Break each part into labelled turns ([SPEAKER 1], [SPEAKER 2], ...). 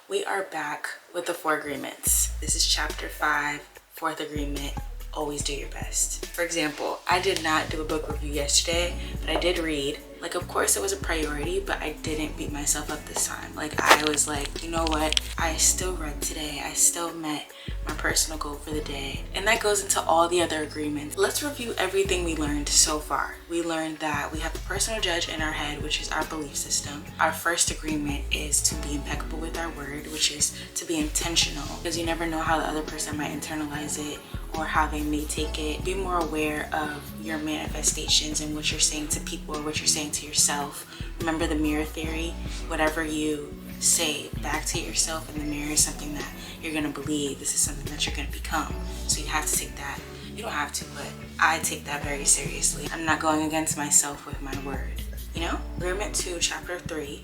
[SPEAKER 1] We are back with the 4 agreements. This is chapter 5, 4th agreement. Always do your best. For example, I did not do a book review yesterday, but I did read. Like, of course it was a priority, but I didn't beat myself up this time. Like, I was like, you know what? I still read today. I still met my personal goal for the day. And that goes into all the other agreements. Let's review everything we learned so far. We learned that we have a personal judge in our head, which is our belief system. Our first agreement is to be impeccable with our word, which is to be intentional, because you never know how the other person might internalize it or how they may take it. Be more aware of your manifestations and what you're saying to people or what you're saying to yourself. Remember the mirror theory. Whatever you say back to yourself in the mirror is something that you're going to believe. This is something that you're going to become. So you have to take that. You don't have to, but I take that very seriously. I'm not going against myself with my word. You know? Agreement 2, chapter 3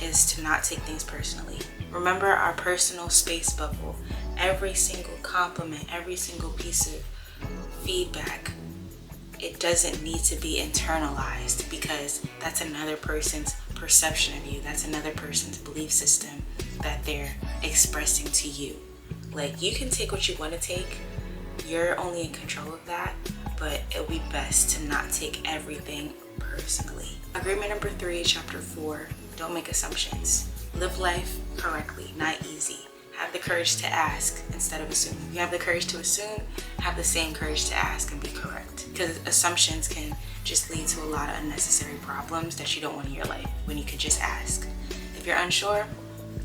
[SPEAKER 1] is to not take things personally. Remember our personal space bubble. Every single compliment, every single piece of feedback, it doesn't need to be internalized, because that's another person's perception of you. That's another person's belief system that they're expressing to you. Like, you can take what you want to take. You're only in control of that, but it'll be best to not take everything personally. Agreement number 3, chapter 4, don't make assumptions. Live life correctly, not easy. Have the courage to ask instead of assume. If you have the courage to assume, have the same courage to ask and be correct. Because assumptions can just lead to a lot of unnecessary problems that you don't want in your life when you could just ask. If you're unsure,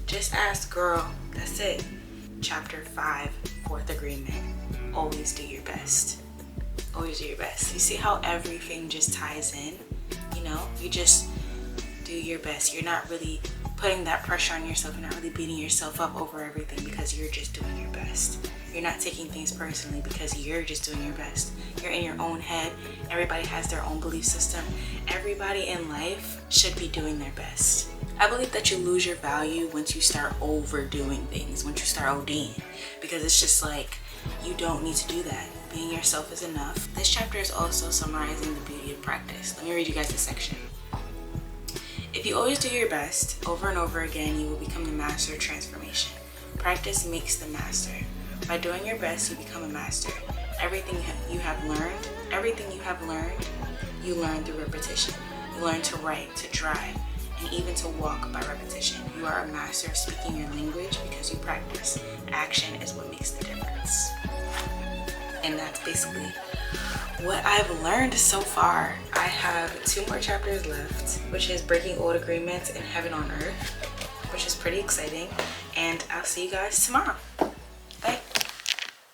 [SPEAKER 1] just ask, girl. That's it. Chapter 5, 4th agreement. Always do your best. Always do your best. You see how everything just ties in? You know, you just do your best. You're not really putting that pressure on yourself. You're not really beating yourself up over everything because you're just doing your best. You're not taking things personally because you're just doing your best. You're in your own head. Everybody has their own belief system. Everybody in life should be doing their best. I believe that you lose your value once you start overdoing things, once you start ODing, because it's just like, you don't need to do that. Being yourself is enough. This chapter is also summarizing the beauty of practice. Let me read you guys this section. If you always do your best over and over again, you will become the master of transformation. Practice makes the master. By doing your best, you become a master. Everything you have learned, you learn through repetition. You learn to write, to drive, and even to walk by repetition. You are a master of speaking your language because you practice. Action is what makes the difference. And that's basically what I've learned so far. I have 2 more chapters left, which is Breaking Old Agreements and Heaven on Earth, which is pretty exciting. And I'll see you guys tomorrow.